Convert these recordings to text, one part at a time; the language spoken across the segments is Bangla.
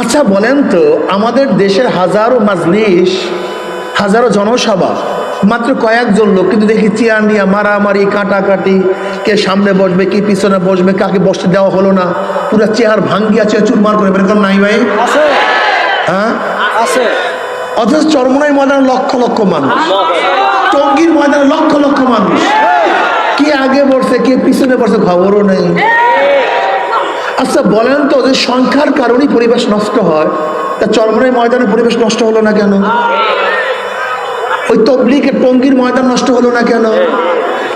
আচ্ছা বলেন তো, আমাদের দেশের হাজারো মাজলিস, হাজারো জনসভা, মাত্র কয়েকজন লোক কিন্তু দেখি চেয়ার নিয়ে মারামারি কাটাকাটি, কে সামনে বসবে কে পিছনে বসবে, কাকে বসতে দেওয়া হলো না, পুরো চেয়ার ভাঙ্গিয়া চেয়ার চুরমার করে বের নাই ভাই? হ্যাঁ আছে। অথচ চরমোনাই ময়দানে লক্ষ লক্ষ মানুষ, টঙ্গীর ময়দানে লক্ষ লক্ষ মানুষ, কে আগে বসছে কে পিছনে বসছে খবরও নেই। আচ্ছা বলেন তো, যে সংখ্যার কারণেই পরিবেশ নষ্ট হয়, তা চরমোনাই ময়দানের পরিবেশ নষ্ট হলো না কেন? ওই তবলিগের টঙ্গীর ময়দান নষ্ট হলো না কেন?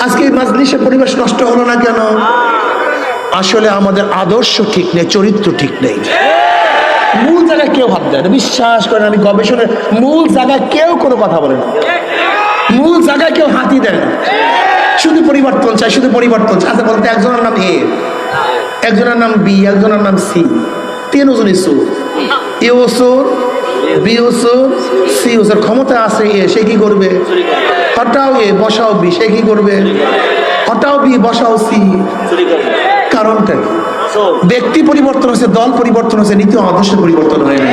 আজকে এই মাজলিসের পরিবেশ নষ্ট হলো না কেন? আসলে আমাদের আদর্শ ঠিক নেই, চরিত্র ঠিক নেই। মূল জায়গায় কেউ হাত দেয় না, বিশ্বাস করেন, আমি গবেষণার মূল জায়গায় কেউ কোনো কথা বলে না, মূল জায়গায় কেউ হাতই দেয় না। শুধু পরিবর্তন চাই, শুধু পরিবর্তন চাই। আচ্ছা বলতে, একজনের নাম এ, একজনের নাম বি, একজনের নাম সি, তিনজনই সুর, এ ও সুর, বি ও সুর, সি ও সুর। ক্ষমতা আছে এ, সে কি করবে? হটাও এ বসাও বি, সে কি করবে? হটাও বি বসাও সি। কারণটা কি? ব্যক্তি পরিবর্তন হচ্ছে, দল পরিবর্তন হচ্ছে, নীতি আদর্শের পরিবর্তন হয় না।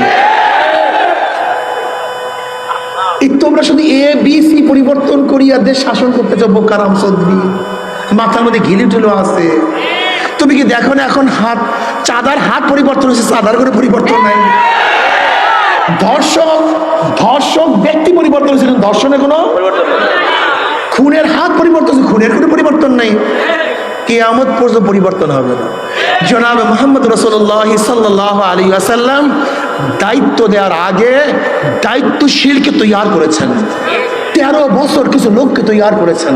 তোমরা শুধু এ বি সি পরিবর্তন করিয়া দেশ শাসন করতে চাও, বোকারাম চৌধুরী, মাথার মধ্যে ঘিলি টুলো আছে। তুমি কি দেখো না এখন হাত, চাঁদার হাত পরিবর্তন হচ্ছে, চাঁদার করে পরিবর্তন নাই। ধর্ষক ধর্ষক ব্যক্তি পরিবর্তন হচ্ছে, ধর্ষণের কোনো খুনের হাত পরিবর্তন হচ্ছে, খুনের কোনো পরিবর্তন নাই। কিয়ামত পর্যন্ত পরিবর্তন হবে না। জনাবে মুহাম্মদ রাসূলুল্লাহ সাল্লাল্লাহু আলাইহি ওয়াসাল্লাম দায়িত্ব দেওয়ার আগে দায়িত্বশীলকে তৈয়ার করেছেন, 13 বছর কিছু লোককে তৈয়ার করেছেন।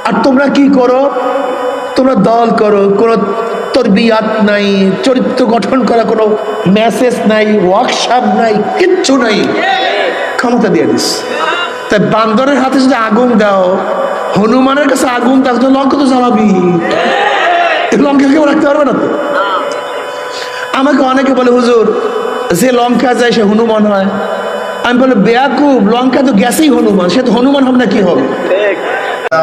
আর তোমরা কি করো? তোমরা দল করো, কোনো তরবিয়াত নাই, চরিত্র গঠন করা কোনো মেসেজ নাই, ওয়ার্কশপ নাই, কিচ্ছু নাই, ক্ষমতা দিয়ে দিস। তাই বান্দরের হাতে যদি আগুন দাও, হনুমানের কাছে আগুন দাও, তো লঙ্কা তো জ্বালাবি, লঙ্কা কেউ রাখতে পারবে না তো। আমাকে অনেকে বলে, হুজুর যে লঙ্কা যায় সে হনুমান হয়। আমি বলি, বেয়াকুব, লঙ্কা তো গেছেই হনুমান, সে তো হনুমান হবে না, কি হবে?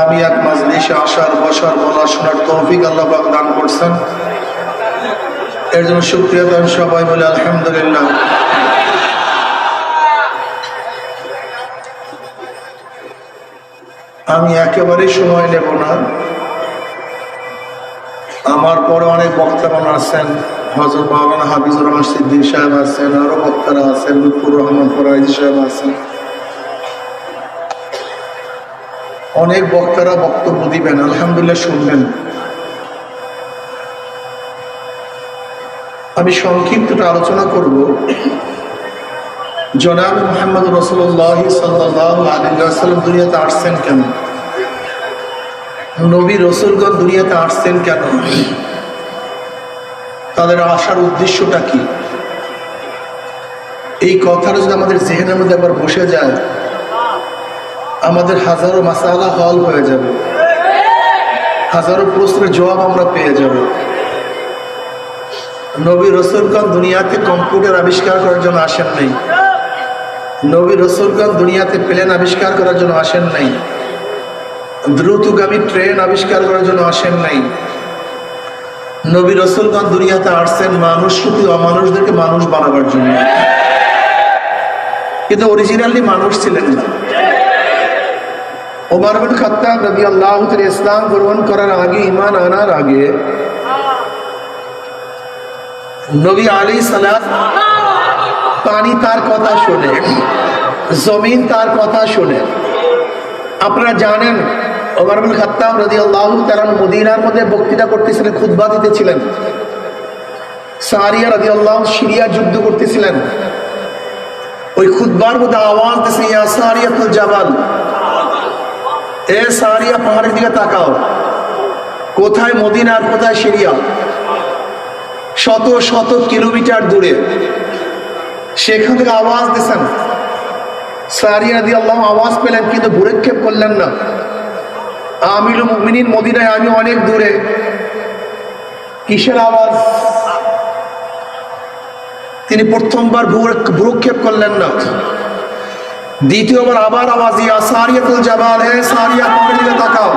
আমি এক মাজলিসে আসার বসার বলা শোনার তৌফিক আল্লাহ পাক দান করছেন, এর জন্য শুকরিয়া দান সবাই বলে আলহামদুলিল্লাহ। আমি একেবারেই সময় নেব না, আমার পরে অনেক বক্তাগণ আছেন, হযরত মাওলানা হাফিজুর রহমান সিদ্দিকী সাহেব আছেন, আরো বক্তারা আছেন, লুৎফুর রহমান ফরাইজি সাহেব আছেন, অনেক বক্তারা বক্তব্য দিবেন, আলহামদুলিল্লাহ শুনবেন। আমি সংক্ষিপ্ত আলোচনা করব। জনাব মুহাম্মদ রাসূলুল্লাহ সাল্লাল্লাহু আলাইহি ওয়াসাল্লাম দুনিয়াতে আসছেন কেন? নবী রাসূলগণ দুনিয়াতে আসছেন কেন? তাদের আসার উদ্দেশ্যটা কি? এই কথাটা যদি আমাদের জেহেনের মধ্যে একবার বসে যায়, আমাদের হাজারো মাসালা হল হয়ে যাবে, হাজারো প্রশ্নের জবাব আমরা পেয়ে যাব। নবী রাসূলগণ দুনিয়াতে কম্পিউটার আবিষ্কার করার জন্য আসেন নাই, নবী রাসূলগণ দুনিয়াতে প্লেন আবিষ্কার করার জন্য আসেন নাই, দ্রুতগামী ট্রেন আবিষ্কার করার জন্য আসেন নাই। নবী রাসূলগণ দুনিয়াতে আসছেন মানুষ রূপী অমানুষদেরকে মানুষ বানাবার জন্য, কিন্তু অরিজিনালি মানুষ ছিলেন না। ওমর বিন খাত্তাব রাদিয়াল্লাহু তাআলা ইসলাম গ্রহণ করার আগে, ঈমান আনার আগে, নবী আলাইহিস সালাত পানি তার কথা শোনে, জমিন তার কথা শোনে। আপনারা জানেন ওমর বিন খাত্তাব রাদিয়াল্লাহু তাআলা মদিনার মধ্যে বক্তৃতা করতেছিলেন, খুতবা দিতেছিলেন। সারিয়া রাদিয়াল্লাহু সিরিয়া যুদ্ধ করতেছিলেন। ওই খুতবার মধ্যে আওয়াজ দিছে, ইয়া সারিয়াতুল জাবাল, এ সারিয়া পাহাড়ের দিকে তাকাও। কোথায় মদিনা আর কোথায় সিরিয়া? শত শত কিলোমিটার দূরে। সেখান থেকে আওয়াজ দিছেন। সারিয়া রাদিয়াল্লাহু আওয়াজ পেলেন, কিন্তু ভূরক্ষেপ করলেন না। আমিরুল মুমিনিন মদিনায়, আমি অনেক দূরে, কিসের আওয়াজ? তিনি প্রথমবার ভূরক্ষেপ করলেন না। দ্বিতীয়বার আবার আওয়াজ, ইয়া সারিয়াতুল জাবাল, হে সারিয়া পাহাড়ের দিকে তাকাও।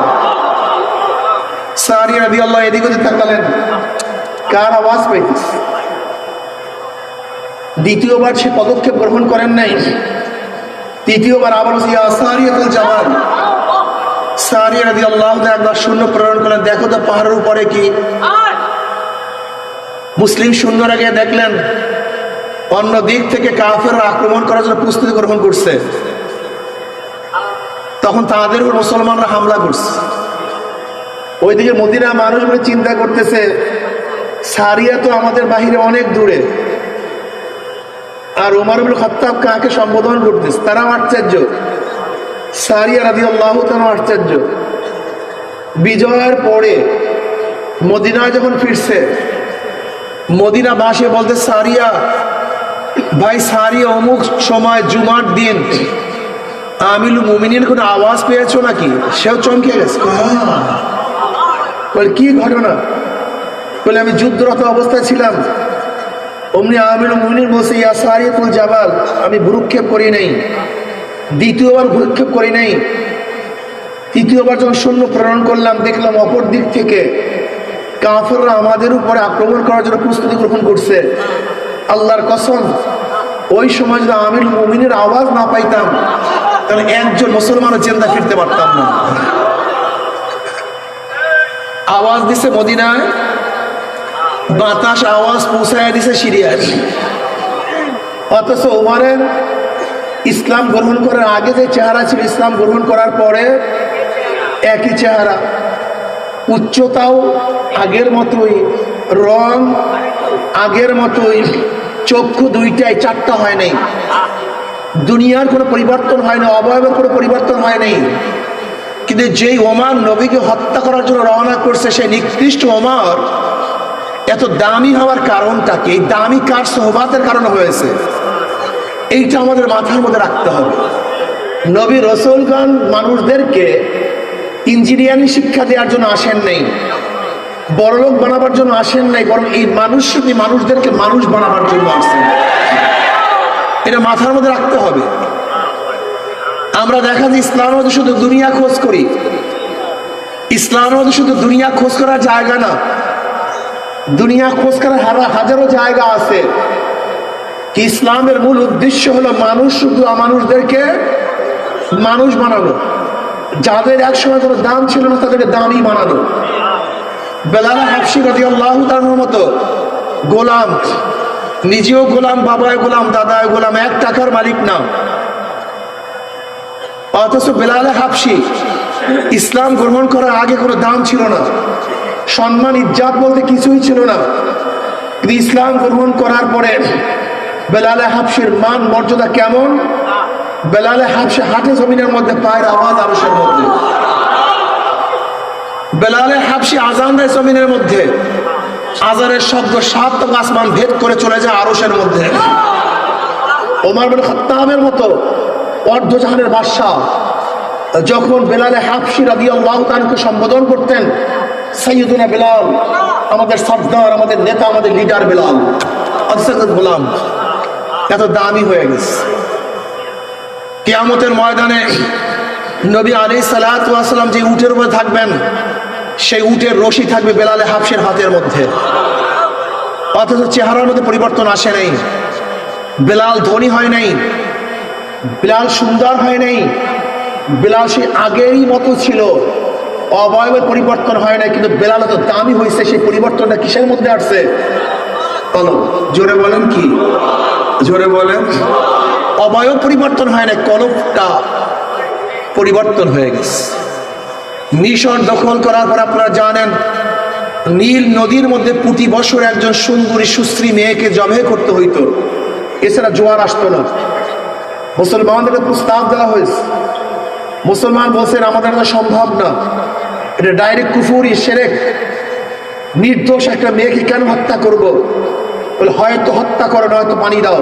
সারিয়া রাদিয়াল্লাহু এদিকে তাকালেন, কার আওয়াজ পাইতেছে? দ্বিতীয়বার সে পদক্ষেপ গ্রহণ করেন নাই। তৃতীয়বার আবার সারিয়াতুল জাবাল, সারিয়া রাদিয়াল্লাহু তাআলা একবার সৈন্য প্রেরণ করলেন, দেখো তো পাহাড়ের উপরে কি। মুসলিম সৈন্যরা গিয়ে দেখলেন অন্য দিক থেকে কাফেররা আক্রমণ করার জন্য প্রস্তুতি গ্রহণ করছে। তখন তাদের উপর মুসলমানরা হামলা করছে। ওইদিকে মদিনা মানুষগুলো চিন্তা করতেছে, সারিয়া তো আমাদের বাহিরে অনেক দূরে, আর ওমর ইবনে খাত্তাব কাকে সম্বোধন করতেছে, তারাও আশ্চর্য, সারিয়া রাদিয়াল্লাহু তাআলা আশ্চর্য। বিজয়ের পরে মদিনায় যখন ফিরছে, মদিনা বাসে বলতে, সারিয়া ভাই, সারিয়া অমুক সময় জুমার দিন আমিরুল মুমিনিন কোনো আওয়াজ পেয়েছো নাকি? সেও চমকে গেছে, বলে কি ঘটনা? বলে আমি যুদ্ধরত অবস্থায় ছিলাম, অমনি আমিরুল মুমিনিন বলছে, ইয়া সারিয়াতুল জাবাল, আমি ভ্রুক্ষেপ করি নাই, দ্বিতীয়বার ভ্রুক্ষেপ করি নাই। তৃতীয়বার যখন সৈন্য প্রেরণ করলাম, দেখলাম অপর দিক থেকে কাফেররা আমাদের উপরে আক্রমণ করার জন্য প্রস্তুতি গ্রহণ করছে। আল্লাহর কসম, ওই সময় যদি আমিরুল মুমিনের আওয়াজ না পাইতাম, তাহলে একজন মুসলমানও জিন্দা ফিরতে পারতাম না। আওয়াজ দিছে মদিনায়, বাতাস আওয়াজ পৌঁছায় দিছে সিরিয়ায়। অথচ ওমরের ইসলাম গ্রহণ করার আগে যে চেহারা ছিল, ইসলাম গ্রহণ করার পরে একই চেহারা, উচ্চতাও আগের মতোই, রং আগের মতোই, চক্ষু দুইটাই, চারটা হয় নাই, দুনিয়ার কোনো পরিবর্তন হয় না, অবয়বের কোনো পরিবর্তন হয় নাই। কিন্তু যেই ওমর নবীকে হত্যা করার জন্য রওনা করছে, সেই নিকৃষ্ট ওমর এত দামি হওয়ার কারণটা কি? এই দামি কার সোহবাতের কারণে হয়েছে, এইটা আমাদের মাথার মধ্যে রাখতে হবে। নবী রাসূলগণ মানুষদেরকে ইঞ্জিনিয়ারিং শিক্ষা দেওয়ার জন্য আসেন নাই, বড়লোক বানাবার জন্য আসেন নাই, বরং এই মানুষদেরকে মানুষ বানাবার জন্য আসেন। এটা মাথার মধ্যে রাখতে হবে। আমরা দেখা যায় ইসলামের মধ্যে শুধু দুনিয়া খোঁজ করি, ইসলামের মধ্যে শুধু দুনিয়া খোঁজ করার জায়গা না, দুনিয়া খোঁজ করার হাজারো জায়গা আছে। কি ইসলামের মূল উদ্দেশ্য হলো শুধু মানুষদেরকে মানুষ বানানো, যাদের একসময় কোনো দাম ছিল না তাদেরকে দামি বানানো। বেলাল হাবশী রাদিয়াল্লাহু তাআলার মতো গোলাম, নিজেও গোলাম, বাবায় গোলাম, দাদায় গোলাম, 1 টাকার মালিক না। অথচ বেলাল হাবশী ইসলাম গ্রহণ করার আগে কোনো দাম ছিল না, সম্মান ইজ্জত বলতে কিছুই ছিল না। কিন্তু ইসলাম গ্রহণ করার পরে বেলাল হাবশীর মান মর্যাদা কেমন? বেলাল হাবশী হাটে জমিনের মধ্যে, পায়ের আওয়াজ আরশের মধ্যে। বেলাল হাবশী আজান দেয় জমিনের মধ্যে, আজানের শব্দ 7 আসমান ভেদ করে চলে যায় আরশের মধ্যে। ওমর ইবনে খাত্তাবের মতো অর্ধজাহানের বাদশা যখন বেলাল হাবশী রাদিয়াল্লাহু তাআলাকে সম্বোধন করতেন, সাইয়্যিদুনা বেলাল, আমাদের সর্দার, আমাদের নেতা, আমাদের লিডার বেলাল, আসাদ গোলাম, এত দামি হয়ে গেছে। কিয়ামতের ময়দানে নবী আলাইহিস সালাতু ওয়াস সালাম যে উটের উপরে থাকবেন, সেই উটের রশি থাকবে বেলাল হাবশীর হাতের মধ্যে। অথচ চেহারার মধ্যে পরিবর্তন আসে নাই, বেলাল ধনী হয় নাই, বেলাল সুন্দর হয় নাই, বেলাল সেই আগেরই মতো ছিল, অবয়বের পরিবর্তন হয় নাই। কিন্তু বেলাল তো দামি হয়েছে, সেই পরিবর্তনটা কিসের মধ্যে আসছে? কলব। জোরে বলেন কি? জোরে বলেন। অবয়ব পরিবর্তন হয় না, কলবটা পরিবর্তন হয়ে গেছে। মিশর দখল করার পর আপনারা জানেন, নীল নদীর মধ্যে প্রতি বছর একজন সুন্দরী সুশ্রী মেয়েকে জবাই করতে হইতো, এছাড়া জোয়ার আসতো না। মুসলমানদের প্রস্তাব দেওয়া হয়েছে, মুসলমান বলছেন আমাদের এটা সম্ভব না, এটা ডাইরেক্ট কুফরি, শিরক, নির্দোষ একটা মেয়েকে কেন হত্যা করব? বলে হয়তো হত্যা করো, নয়তো পানি দাও।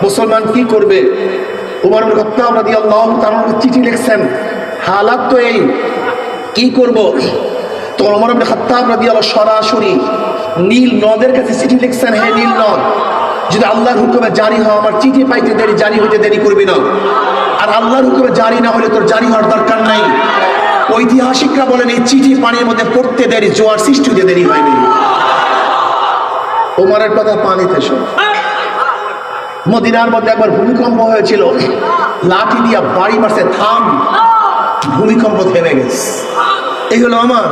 মুসলমান কি করবে? ওমর ইবনে খাত্তাব রাদিয়াল্লাহু তাআলা চিঠি লিখছেন, হালাত তো এই, কি করব? তো ওমর ইবনে খাত্তাব রাদিয়াল্লাহু সরাসরি নীল নদের কাছে চিঠি লিখছেন, হে নীল নদ, যদি আল্লাহর হুকুমে জারি হয়, আমার চিঠি পাইতে দেরি, জারি হইতে দেরি করবি না। আর আল্লাহর হুকুমে জারি না হলে তোর জারি হওয়ার দরকার নাই। ঐতিহাসিকরা বলেন এই চিঠি পানির মধ্যে পড়তে দেরি, জোয়ার সৃষ্টি হতে দেরি হয়নি। ওমরের কথা পানিতে শোন। মদিনার মধ্যে একবার ভূমিকম্প হয়েছিল, লাঠি দিয়া বাড়ি মারছে, থাম, ভূমিকম্প থেমে গেছে। এই হলো আমার,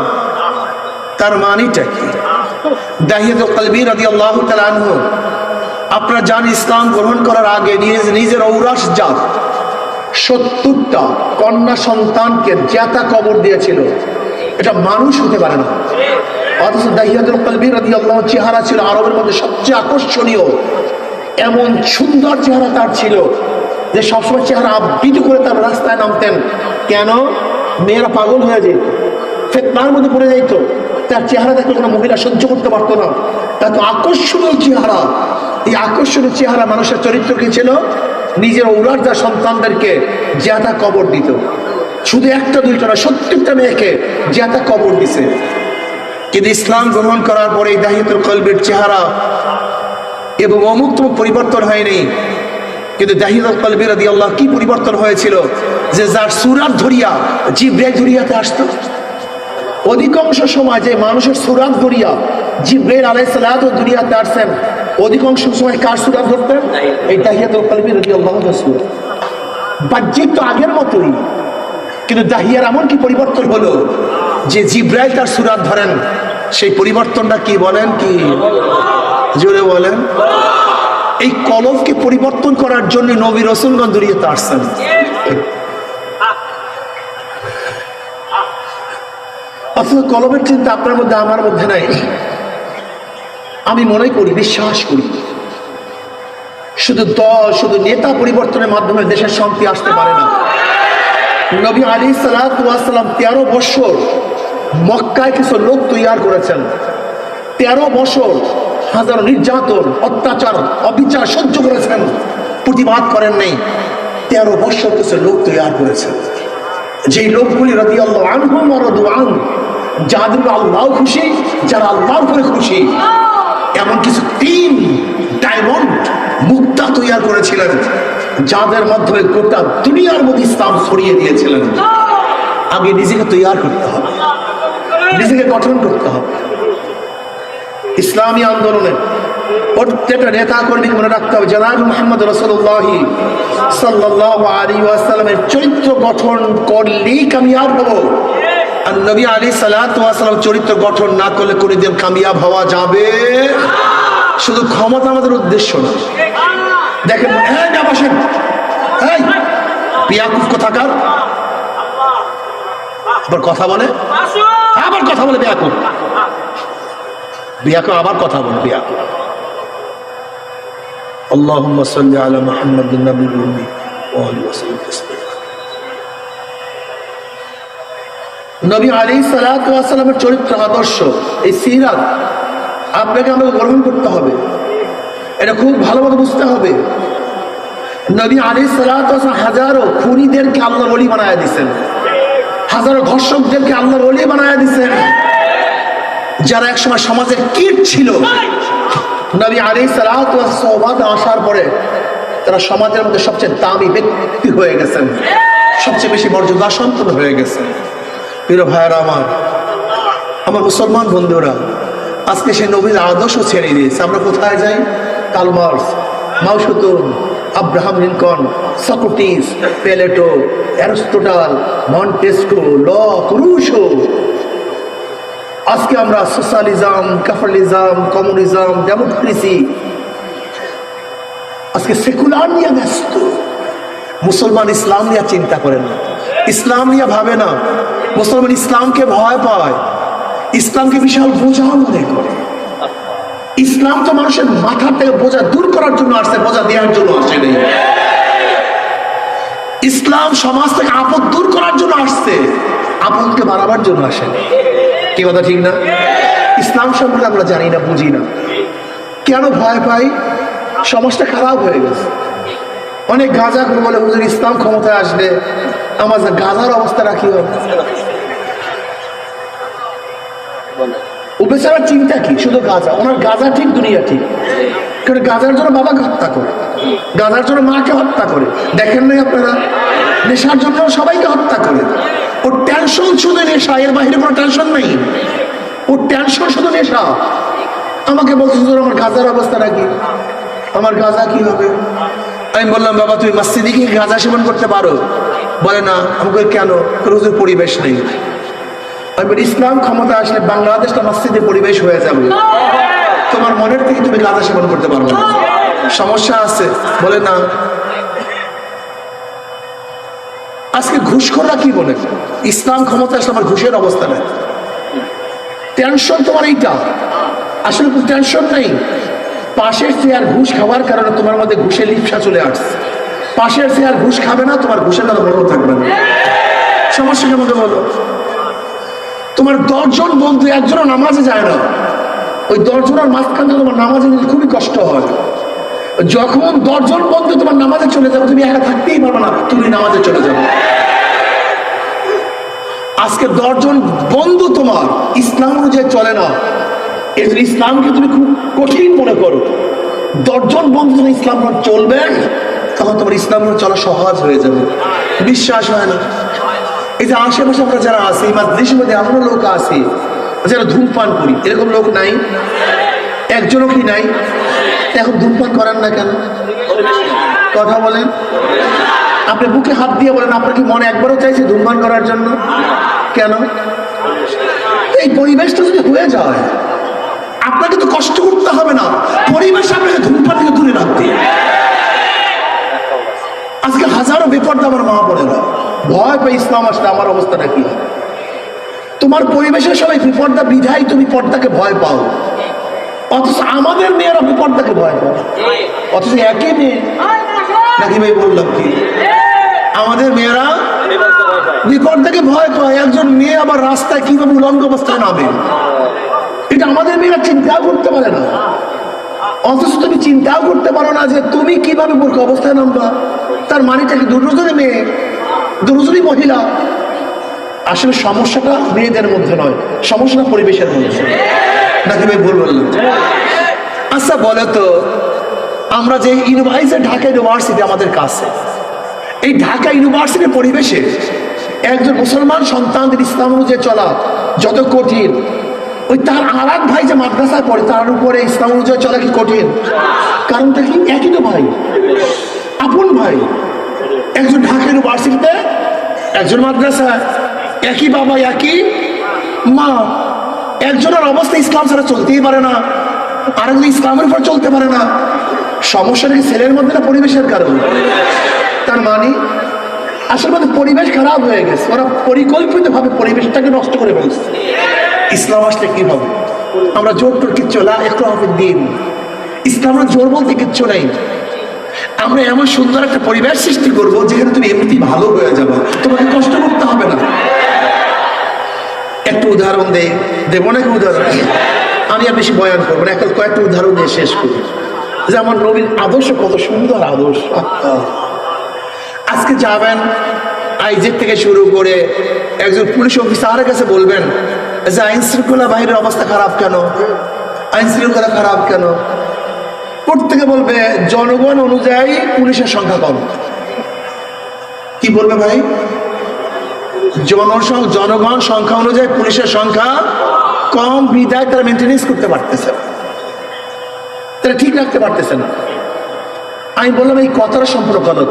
তার মানিটা কি? দাহিয়াতুল কলবি রাদিয়াল্লাহু তাআলা আনহু, আপনারা জানেন ইসলাম গ্রহণ করার আগে নিজের ঔরাস জাত 70টা কন্যা সন্তানকে জ্যাতা কবর দিয়েছিল। এটা মানুষ হতে পারে না। অথচ দাহিয়াতুল কলবি রাদিয়াল্লাহু চেহারা ছিল আরবের মধ্যে সবচেয়ে আকর্ষণীয়, এমন সুন্দর চেহারা তার ছিল যে সবসময় চেহারা আবৃত করে তার রাস্তায় নামতেন। কেন? মেয়েরা পাগল হয়ে যেত, ফিতনার মধ্যে পড়ে যাইত, তার চেহারা দেখলে কোনো মহিলা সহ্য করতে পারতো না। এত আকর্ষণীয় চেহারা, এই আকর্ষণীয় চেহারা মানুষের চরিত্র কি ছিল? নিজের ঔরাস যা সন্তানদেরকে জ্যাতা কবর দিত। শুধু একটা দুইটা না, 70টা মেয়েকে জ্যাতা কবর দিছে। কিন্তু ইসলাম গ্রহণ করার পরে এই দাহিয়াতুল কলবির চেহারা এবং অমুক পরিবর্তন হয়নি। কিন্তু দাহিয়াতুল কলবি রাদিয়াল্লাহু কি পরিবর্তন হয়েছিল? যে যার সুরাত ধরিয়া জিবরাইল দুনিয়াতে আসতো, অধিকাংশ সময় যে মানুষের সুরাত ধরিয়া জিবরাইল আলাইহিস সালাতু দুনিয়াতে আসছেন, অধিকাংশ সময় কার সুরাত ধরতেন? এই দাহিয়াতুল কলবি রাদিয়াল্লাহু সুরাত। বাহ্যিক তো আগের মতোই, কিন্তু দাহিয়ার এমন কি পরিবর্তন হলো যে জিবরাইল তার সুরাত ধরেন। সেই পরিবর্তনটা কি বলেন? কি জোরে বলেন। এই কলবকে পরিবর্তন করার জন্য নবী রাসূলগণ দুনিয়াতে আসছেন। অথচ কলবের চিন্তা আপনার মধ্যে আমার মধ্যে নাই। আমি মনে করি, বিশ্বাস করি, শুধু দল, শুধু নেতা পরিবর্তনের মাধ্যমে দেশের শান্তি আসতে পারে না। নবী আলাইহিস সালাতু ওয়াস সালাম 13 বছর মক্কায় কিছু লোক তৈরি করেছেন। 13 বছর হাজারো নির্যাতন, অত্যাচার, অবিচার সহ্য করেছেন, প্রতিবাদ করেন নাই। 13 বছর কিছু লোক তৈরি করেছেন, যেই লোকগুলি রাদিয়াল্লাহু আনহুম ওয়া রাদু আন, যাদের আল্লাহ খুশি, যারা আল্লাহর উপরে খুশি। এমন কিছু 3 ডায়মন্ড মুক্তা তৈরি করেছিলেন, যাদের মাধ্যমে গোটা দুনিয়ার মধ্যে ইসলাম ছড়িয়ে দিয়েছিলেন। আগে নিজেকে তৈরি করতে হবে, নিজেকে গঠন করতে হবে। ইসলামী আন্দোলনে প্রত্যেকটা নেতা কর্মীকে মনে রাখতে হবে জনাব মুহাম্মদ রাসূলুল্লাহ সাল্লাল্লাহু আলাইহি ওয়াসাল্লামের চরিত্র গঠন করলেই কামিয়াব হব। আর নবী আলাইহিস সালাতু ওয়াস সালাম চরিত্র গঠন না করলে কোনোদিন কামিয়াব হওয়া যাবে। শুধু ক্ষমতা আমাদের উদ্দেশ্য না। দেখেন, এই না বসেন, এই বিয়াকুফ কোথাকার, আবার কথা বলে, আবার কথা বলে বিয়াকুফ, বিয়াকুফ আবার কথা বলে বিয়াকুফ। আল্লাহুম্মা সাল্লি আলা মুহাম্মাদিন নবিয়্যিল উম্মি ওয়া আলিহি ওয়া সাল্লাম তাসলিমা। নবী আলাইহিস সালাতু ওয়াস সালামের চরিত্র, আদর্শ, এই সিরাত আপনাকে আমাকে গ্রহণ করতে হবে। এটা খুব ভালোভাবে বুঝতে হবে। নবী আলাইহিস সালাতু ওয়াস সালাম হাজারো খুনিদেরকে আল্লাহর ওলি বানায়া দিয়েছেন, হাজারো ধর্ষকদেরকে আল্লাহর ওলি বানায়া দিয়েছেন, যারা একসময় সমাজের কীট ছিল। নবী আলাইহিস সালাতু ওয়াস সালাম আসার পরে তারা সমাজের মধ্যে সবচেয়ে দামি ব্যক্তি হয়ে গেছেন, সবচেয়ে বেশি মর্যাদা সম্পন্ন হয়ে গেছেন। প্রিয় ভাইয়েরা আমার মুসলমান বন্ধুরা, আজকে সেই নবীর আদর্শ ছেড়ে দিয়েছে। আমরা কোথায় যাই? Karl Marx, Mao Tsetung, Abraham Lincoln, Socrates, Plato, Aristotle, Montesquieu, Locke, Rousseau. আজকে আমরা সোশ্যালিজম, ক্যাপিটালিজম, কমিউনিজম, ডেমোক্রেসি, আজকে সেকুলার নিয়ে ব্যস্ত। মুসলমান ইসলাম নিয়ে চিন্তা করেন না, ইসলাম নিয়ে ভাবে না। মুসলমান ইসলামকে ভয় পায়, ইসলামকে বিশাল বোঝা মনে করে। ইসলাম তো মানুষের মাথা থেকে বোঝা দূর করার জন্য আসছে, বোঝা দেওয়ার জন্য আসে নেই। ইসলাম সমাজ থেকে আপদ দূর করার জন্য আসছে, আপদকে বাড়াবার জন্য আসে। কি কথা ঠিক না? ইসলাম সম্পর্কে আমরা জানি না, বুঝি না, কেন ভয় পাই? সমাজটা খারাপ হয়ে গেছে। অনেক গাঁজা বলে হুজুর ইসলাম ক্ষমতায় আসবে, আমার গাঁজার অবস্থা রাখি হবে। ও বেচারার চিন্তা কি? শুধু গাঁজা, ওনার গাঁজা ঠিক, দুনিয়া ঠিক। কারণ গাঁজার জন্য বাবাকে হত্যা করে, গাঁজার জন্য মাকে হত্যা করে। দেখেন নাই আপনারা? নেশার জন্য সবাইকে হত্যা করে। ওর টেনশন শুধু নেশা, এর বাইরে কোনো টেনশন নেই। ওর টেনশন শুধু নেশা। আমাকে বলছে হুজুর আমার গাঁজার অবস্থা নাকি? আমার গাঁজা কি হবে? আমি বললাম বাবা তুমি মসজিদে কি গাঁজা সেবন করতে পারো? বলে না। আমাকে কেন? হুজুর পরিবেশ নেই। আমি বলি ইসলাম ক্ষমতা আসলে বাংলাদেশটা মসজিদে পরিবেশ হয়ে যাবে, তোমার মনের থেকে তুমি গাঁজা সেবন করতে পারবে না। সমস্যা আছে? বলে না। আজকে ঘুষখোররা কি বলে ইসলাম ক্ষমতা আসলে আমার ঘুষের অবস্থা নেই। টেনশন তোমার এইটা, আসলে কোনো টেনশন নেই। পাশের চেয়ার ঘুষ খাওয়ার কারণে তোমার মধ্যে ঘুষের লিপ্সা চলে আসছে। পাশের চেয়ার ঘুষ খাবে না, তোমার ঘুষের দ্বারা বড় থাকবে না। সমস্যা কেমন বলো? তোমার 10 জন বন্ধু একজনও নামাজে যায় না, ওই 10 জনের মাঝখানে তোমার নামাজে নিতে খুবই কষ্ট হয়। যখন 10 জন বন্ধু তোমার নামাজে চলে যাবে, তুমি একা থাকতেই পারবে না, তুমি নামাজে চলে যাবে। আজকে 10 জন বন্ধু তোমার ইসলাম অনুযায়ী চলে না, এই জন্য ইসলামকে তুমি খুব কঠিন মনে করো। 10 জন বন্ধু যখন ইসলাম চলবে, তখন তোমার ইসলাম চলা সহজ হয়ে যাবে। বিশ্বাস হয় না? এই যে আশেপাশে আমরা যারা আছি, মাদ্রাসার মধ্যে এমন লোক আছে যারা ধূমপান করি, এরকম লোক নাই? একজনও কি নাই? এখন ধূমপান করেন না কেন? কথা বলেন। আপনি বুকে হাত দিয়ে বলেন, আপনার কি মনে একবারও চাইছে ধূমপান করার জন্য? কেন? এই পরিবেশটা যদি হয়ে যায়, আপনাকে তো কষ্ট করতে হবে না, পরিবেশ আপনাকে ধূমপান থেকে দূরে রাখতে। আজকে হাজারো বেপর্দা আমার মা বোনেরা ভয় পাই ইসলাম আসলে আমার অবস্থাটা কি হয়। তোমার পরিবেশের সবাই বিপর্দা বিধায় তুমি পর্দাকে ভয় পাও, অথচ আমাদের মেয়েরা বিপর্দাকে ভয় পায়। অথচ একই মেয়ে নাকি ভাই বললাম কি, আমাদের মেয়েরা বিপর্দাকে ভয় পায়। একজন মেয়ে আবার রাস্তায় কিভাবে উলঙ্গ অবস্থায় নামে, এটা আমাদের মেয়েরা চিন্তাও করতে পারে না। অথচ তুমি চিন্তাও করতে পারো না যে তুমি কিভাবে মূর্খ অবস্থায় নামবা। তার মানেটা কি দুজনে মেয়ে, দুজনই মহিলা? আসলে সমস্যাটা মেয়েদের মধ্যে নয়, সমস্যাটা পরিবেশের মধ্যে। নাকি ভাই ভুল বললাম? আচ্ছা বলে তো, আমরা যে ইউনিভার্সিটি, ঢাকা ইউনিভার্সিটি আমাদের কাছে, এই ঢাকা ইউনিভার্সিটির পরিবেশে একজন মুসলমান সন্তানদের ইসলাম অনুযায়ী চলা যত কঠিন, ওই তার আর এক ভাই যে মাদ্রাসায় পড়ে তার উপরে ইসলাম অনুযায়ী চলা কি কঠিন? কারণটা কি? একই তো ভাই, আপন ভাই। একজন ঢাকা ইউনিভার্সিটিতে, একজন মাদ্রাসায়, একই বাবা একই মা। একজনের অবস্থা ইসলাম ছাড়া চলতেই পারে না, আরেকজন ইসলামের উপর চলতে পারে না। সমস্যাটা কি ছেলের মধ্যে না পরিবেশের কারণে? তার মানে আসলে পরিবেশ খারাপ হয়ে গেছে, ওরা পরিকল্পিতভাবে পরিবেশটাকে নষ্ট করে ফেলছে। ইসলাম আসলে কি হবে? আমরা জোর টোর কিচ্ছু না, একটু হবে দিন। ইসলামের জোর বলতে কিচ্ছু নেই। আমরা এমন সুন্দর একটা পরিবেশ সৃষ্টি করবো যেখানে তুমি এমনিতেই ভালো হয়ে যাবে, তোমাকে কষ্ট করতে হবে না। একটু উদাহরণ দেবো নাকি? উদাহরণ আমি আর বেশি বয়ান করবো না, কয়েকটা উদাহরণ দিয়ে শেষ করি যে আমার নবীর আদর্শ কত সুন্দর আদর্শ। আজকে যাবেন আইজের থেকে শুরু করে একজন পুলিশ অফিসারের কাছে বলবেন যে আইন শৃঙ্খলা বাহিনীর অবস্থা খারাপ কেন, আইন শৃঙ্খলা খারাপ কেন? প্রত্যেকে বলবে জনগণ অনুযায়ী পুলিশের সংখ্যা কম। কি বলবে ভাই? জনগণ সংখ্যা অনুযায়ী পুলিশের সংখ্যা কম, বিধায় তারা মেনটেনেন্স করতে পারতেছে না, তারা ঠিক রাখতে পারতেছে না। আমি বললাম এই কথাটা সম্পূর্ণ গলত,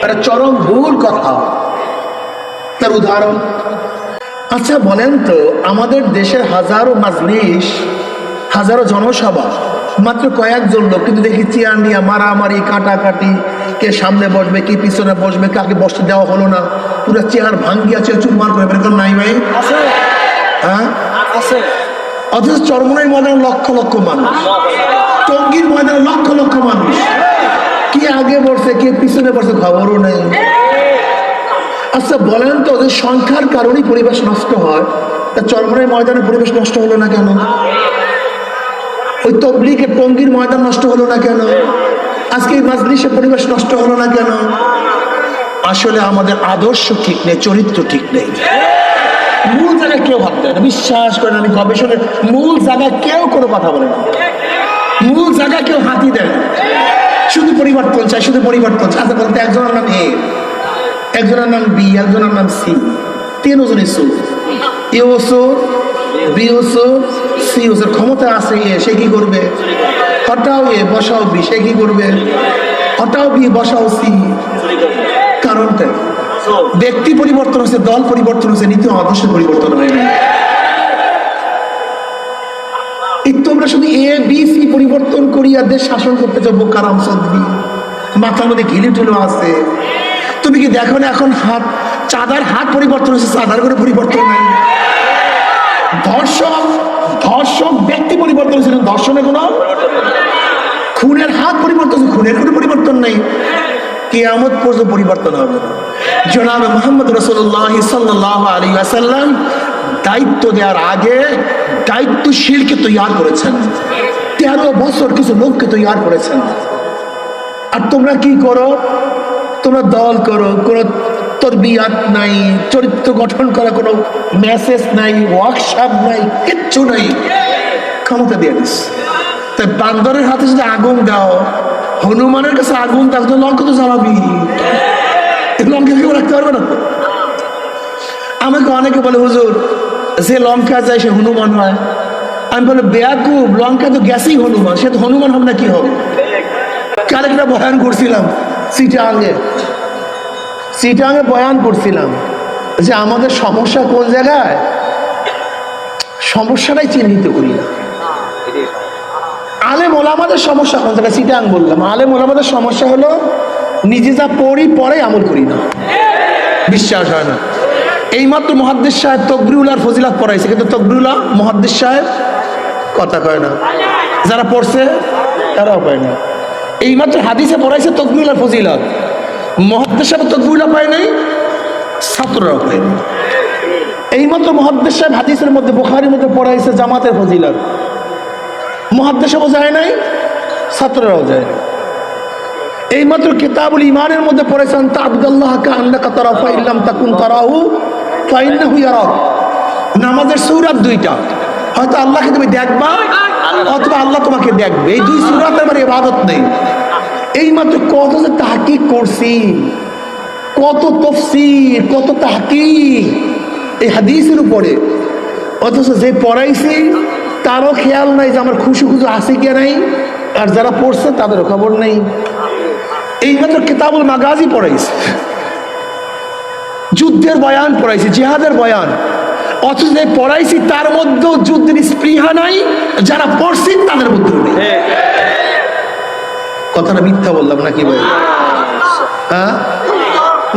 এটা চরম ভুল কথা। তার উদাহরণ, আচ্ছা বলেন তো, আমাদের দেশের হাজারো মাজলিস, হাজারো জনসভা, মাত্র কয়েকজন লোক কিন্তু দেখি চেয়ার নিয়ে মারামারি, কাটাকাটি, কে সামনে বসবে, কে পিছনে বসবে, কাকে বসতে দেওয়া হলো না, পুরো চেয়ার ভাঙ্গিয়া চুরমার করে এরকম নাই ভাই? হ্যাঁ আছে। অথচ চরমনাই ময়দানে লক্ষ লক্ষ মানুষ, টঙ্গীর ময়দানে লক্ষ লক্ষ মানুষ, কি আগে বসে কে পিছনে বসে খবরও নেই। আচ্ছা বলেন তো, ওদের সংখ্যার কারণেই পরিবেশ নষ্ট হয়, তা চরমনাই ময়দানের পরিবেশ নষ্ট হলো না কেন? ওই তবলিগের টঙ্গীর ময়দান নষ্ট হলো না কেন? আজকে এই মাজলিসের পরিবেশ নষ্ট হলো না কেন? আসলে আমাদের আদর্শ ঠিক নেই, চরিত্র ঠিক নেই। মূল জায়গায় কেউ ভাবতে না, বিশ্বাস করেন, আমি গবেষণের মূল জায়গায় কেউ কোনো কথা বলে না, মূল জায়গায় কেউ হাতি দেয় না, শুধু পরিবর্তন চাই, শুধু পরিবর্তন চাই। আচ্ছা বলতে একজনের নাম এ, একজনের নাম বি, একজনের নাম সি, তিনজনই সুর, এও সুর, বি ইউসুফ সি ইউসুফ ক্ষমতা আছে এ, সে কি করবে? হটাও এ বসাও বি, সে কি করবে? হটাও বি বসাও সি। কারণটা ব্যক্তি পরিবর্তন হচ্ছে, দল পরিবর্তন হচ্ছে, নীতি আদর্শের পরিবর্তন হয়নি। তোমরা শুধু এ বি সি পরিবর্তন করিয়া দেশ শাসন করতে যাবো, কারাম সদ্দি মাথার মধ্যে ঘিলি ঠুলো আছে। তুমি কি দেখো না এখন হাত চাঁদার হাত পরিবর্তন হচ্ছে, চাঁদার করে পরিবর্তন নাই। ধর্ষক ধর্ষক ব্যক্তি পরিবর্তন হচ্ছে, ধর্ষণে কোনো খুনের হাত পরিবর্তন হচ্ছে, খুনের কোনো পরিবর্তন নাই। কিয়ামত পর্যন্ত পরিবর্তন হবে না। জনাবে মুহাম্মদ রাসূলুল্লাহ সাল্লাল্লাহু আলাইহি ওয়াসাল্লাম দায়িত্ব দেওয়ার আগে দায়িত্বশীলকে তৈয়ার করেছেন, 13 বছর কিছু লোককে তৈয়ার করেছেন। আর তোমরা কি করো? তোমরা দল করো, কোনো তরবিয়াত নাই, চরিত্র গঠন করা কোনো মেসেজ নাই, ওয়ার্কশপ নাই, কিচ্ছু নাই। ক্ষমতা দিয়ে দিস। তাই বান্দরের হাতে যদি আগুন দাও, হনুমানের কাছে আগুন দাও, তো লঙ্কা তো জ্বালাবি, লঙ্কা কেউ রাখতে পারবে না। আমাকে অনেকে বলে হুজুর যে লঙ্কা যায় সে হনুমান হয়। আমি বলে বেয়াকুব, লঙ্কা তো গেছেই হনুমান, সে তো হনুমান হবে না কি হবে? কাল একটা বয়ান করছিলাম চিটাঙে বয়ান করছিলাম যে আমাদের সমস্যা কোন জায়গায়, সমস্যাটাই চিহ্নিত করি না। আলেম ওলামাদের সমস্যা কোন জায়গায় চিটাং বললাম। আলেম ওলামাদের সমস্যা হলো নিজে যা পড়ি পরে আমল করি না, বিশ্বাস হয় না। এইমাত্র মুহাদ্দিস সাহেব তকবীরুল্লাহর ফজিলাত পড়াইছে, কিন্তু তকবীরুল্লাহ মুহাদ্দিস সাহেব কথা কয় না, যারা পড়ছে তারাও পায় না। এইমাত্র হাদিসে পড়াইছে তকবীরুল্লাহর ফজিলাত, মুহাদ্দিস সাহেব তকবীরুল্লাহ পায় নাই, ছাত্ররাও পায় না। এইমাত্র মুহাদ্দিস সাহেব হাদিসের মধ্যে বুখারীর মধ্যে পড়াইছে জামাতের ফজিলাত, মুহাদ্দিস সাহেবও যায় নাই, ছাত্ররাও যায় না। এইমাত্র কিতাবুল ঈমানের মধ্যে পড়েছেন তা'বুদাল্লাহ কাআন্নাকা তারাহু ফা ইল্লাম তাকুন তারাহু ফা ইন্নাহু ইয়ারাক। নামাজের সূরা দুইটা, হয়তো আল্লাহকে তুমি দেখবা অথবা আল্লাহ তোমাকে দেখবে, এই দুই সূরাতের মানে ইবাদত নেই। এইমাত্র কত যে তাহকিক করছি, কত তাফসীর, কত তাহকিক এই হাদিসের উপরে, অথচ যে পড়াইছি তারও খেয়াল নাই যে আমার খুশু খুশু আছে কি নাই, আর যারা পড়ছে তাদেরও খবর নেই। এইমাত্র কিতাবুল মাগাজি পড়াইছে, যুদ্ধের বয়ান পড়াইছি, জিহাদের বয়ান, অথচ যে পড়াইছি তার মধ্যেও যুদ্ধের স্পৃহা নাই, যারা পড়ছি তাদের মধ্যেও নেই। কথাটা মিথ্যা বললাম নাকি ভাই? হ্যাঁ,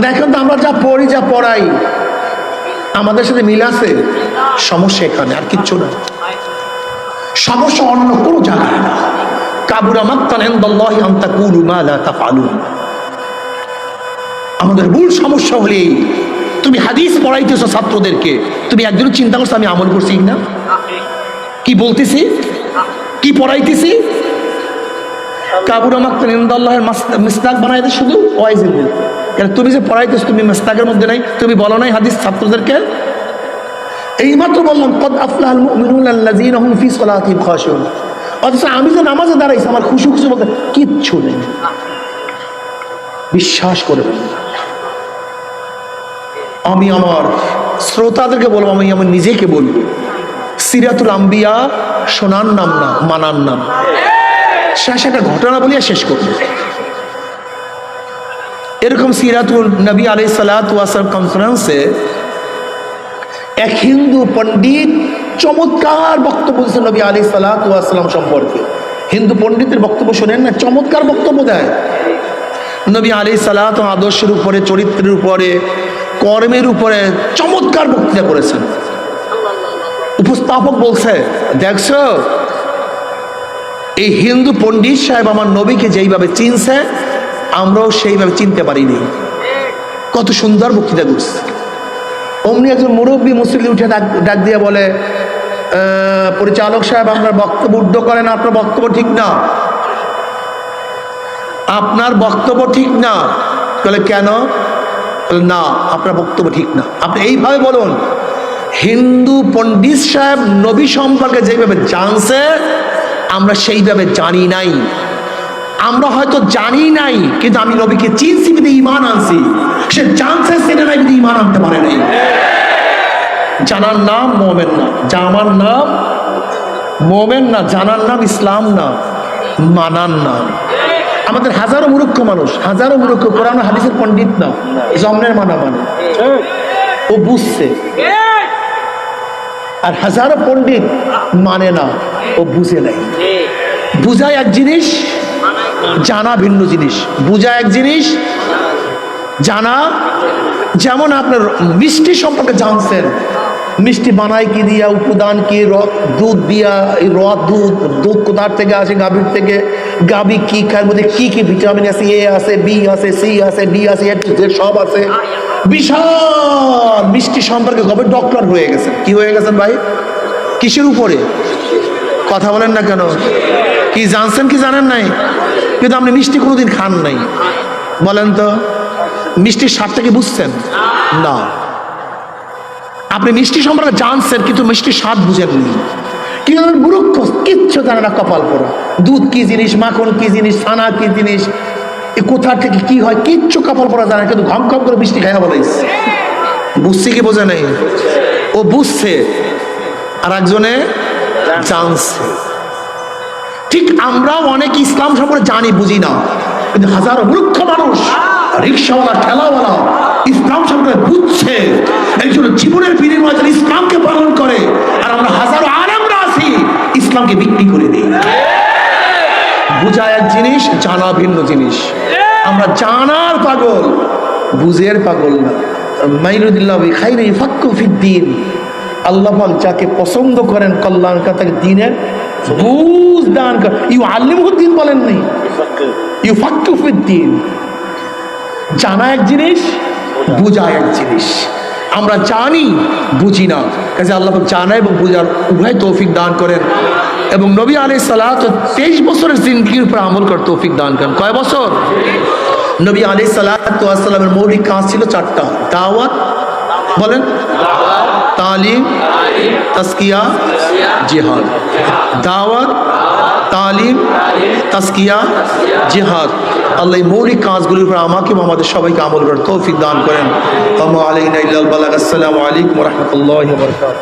দেখেন তো আমরা যা পড়ি যা পড়াই আমাদের সাথে মিল আছে? সমস্যা এখানে, আর কিচ্ছু না। সমস্যা অন্য কোনো জায়গায় না। কাবুরা মাক্তান ইনদাল্লাহি আন তাকুলু মা লা তাফআলুন। আমাদের মূল সমস্যা হলে তুমি হাদিস পড়াইতেছো ছাত্রদেরকে, তুমি একদিনও চিন্তা করছো আমি আমল করছি না, কি বলতেছি, কি পড়াইতেছি? কাবুরা মাক্তান ইনদাল্লাহির মিসদাক বানাই দে শুধু ওয়াইজিল বল। কারণ তুমি যে পড়াইতেছো তুমি মিসদাকের মধ্যে নাই, তুমি বলো নাই হাদিস ছাত্রদেরকে। এইমাত্র বললাম কদ আফলাহাল মুমিনুনা আল্লাযীনা হুম ফি সালাতিহিম খাশিউন, অথচ আমি যে নামাজে দাঁড়াইছি আমার খুশু খুশু বলতে কিচ্ছু নেই। বিশ্বাস করবেন, আমি আমার শ্রোতাদেরকে বলবো, আমি আমার নিজেকে বলবো, সিরাতুল আম্বিয়া শোনার নাম না, মানার নাম। শেষ একটা ঘটনা বলিয়া শেষ করবো। এরকম সিরাতুল নবী আলাইহিস সালাতু ওয়াস সালাম কনফারেন্সে এক হিন্দু পণ্ডিত চমৎকার বক্তব্য দিয়েছেন নবী আলাইহিস সালাতু ওয়াস সালাম সম্পর্কে। হিন্দু পণ্ডিতের বক্তব্য শোনেন না, চমৎকার বক্তব্য দেয়। নবী আলাইহিস সালাতু আদর্শের উপরে, চরিত্রের উপরে, কর্মের উপরে চমৎকার বক্তৃতা করেছেন। উপস্থাপক বলছে, দেখছো এই হিন্দু পণ্ডিত সাহেব আমার নবীকে যেইভাবে চিনছে আমরাও সেইভাবে চিনতে পারিনি। কত সুন্দর বক্তৃতা করছে। অমনি একজন মুরব্বী মুসল্লি উঠে ডাক দিয়ে বলে, পরিচালক সাহেব আপনার বক্তব্য উদ্ধ করেন, আপনার বক্তব্য ঠিক না, আপনার বক্তব্য ঠিক না। বলে কেন? না আপনার বক্তব্য ঠিক না, আপনি এইভাবে বলুন, হিন্দু পণ্ডিত সাহেব নবী সম্পর্কে যেভাবে জানছে আমরা সেইভাবে জানি নাই। আমরা হয়তো জানি নাই, কিন্তু আমি নবীকে চিনছি বিধে ঈমান আনছি। সে জানছে সেটা নাই বিধে ঈমান আনতে পারে নাই। জানার নাম মোমেন না, জামার নাম মোমেন না, জানার নাম ইসলাম না, মানার নাম। আমাদের হাজারো মূর্খ মানুষ, হাজারো মূর্খ, কোরআন হাদিসের পণ্ডিত না, জমনের মানা মানে, ও বুঝছে। আর হাজারো পণ্ডিত মানে না, ও বুঝে নাই। বুঝা এক জিনিস, জানা ভিন্ন জিনিস। বুঝা এক জিনিস, জানা। যেমন আপনার মিষ্টি সম্পর্কে জানছেন, মিষ্টি বানায় কি দিয়া, উপাদান কি, দুধ দিয়া, দুধ কোথার থেকে আসে, গাভীর থেকে, গাভী কি খায়, মধ্যে কি কি ভিটামিন আছে, এ আছে, বি আছে, সি আছে, ডি আছে, সব আছে। বিশাল মিষ্টি সম্পর্কে কবে ডক্টর হয়ে গেছেন। কি হয়ে গেছেন ভাই? কিসের উপরে? কথা বলেন না কেন? কি জানছেন কি জানেন নাই? কিন্তু আপনি মিষ্টি কোনোদিন খান নাই। বলেন তো, মিষ্টির স্বাদটা কি বুঝছেন? না। আপনি মিষ্টি সম্পর্কে জানছেন কিন্তু মিষ্টির স্বাদ বুঝেননি। কিন্তু মূর্খ, কিচ্ছু জানে না, কপাল পড়া। দুধ কি জিনিস, মাখন কি জিনিস, ছানা কি জিনিস, এ কোথা থেকে কি হয়, কিচ্ছু কপাল পড়া জানে, কিন্তু ঘম ঘম করে মিষ্টি খাইয়া বলাইছে। বুঝছে কি বোঝে নাই? ও বুঝছে আর একজনে জানছে। ঠিক আমরাও অনেক ইসলাম সম্পর্কে জানি, বুঝি না, কিন্তু হাজারো মূর্খ মানুষ, রিক্সাওয়ালা, ঠেলাওয়ালা ইসলাম সম্পর্কে বুঝছে, একজন জীবনের বিনিময়ে ইসলামকে পালন করে। আর আমরা হাজারো আলেমরা আছি, ইসলামকে বিক্রি করে দিই। বুঝা এক জিনিস, জানা ভিন্ন জিনিস। আমরা জানার পাগল, বুঝের পাগল না। মাইনুদ্দিল্লাহ খাইরে ফাক্কু ফিদ্দিন, আল্লাহ পাক যাকে পছন্দ করেন কল্যাণকার, তাকে দ্বীনের বুঝ দান করেন। ইউ আল্লিমুদ্দিন বলেন নাই, ইউ ফাক্কু ফিদ্দিন। জানা এক জিনিস, বুঝা এক জিনিস। আমরা জানি, বুঝি না, কাজে আল্লাহ পাক জানা এবং বুঝার উভয় তৌফিক দান করেন। এবং নবী আলাইহিস সালাত 23 বছরের জিন্দেগির উপর আমল করার তৌফিক দান করেন। কয় বছর? নবী আলাইহিস সালাতু ওয়াস সালামের মৌলিক কাজ ছিল 4টা। দাওয়াত, বলেন, তালিম, তাজকিয়া, জিহাদ। দাওয়াত, তালিম, তাজকিয়া, জিহাদ। আল্লাহ এই মৌলিক কাজগুলির উপর আমাকে এবং আমাদের সবাইকে আমল করার তৌফিক দান করেন। আসসালামু আলাইকুম ওয়া রাহমাতুল্লাহি ওয়া বারাকাতুহু।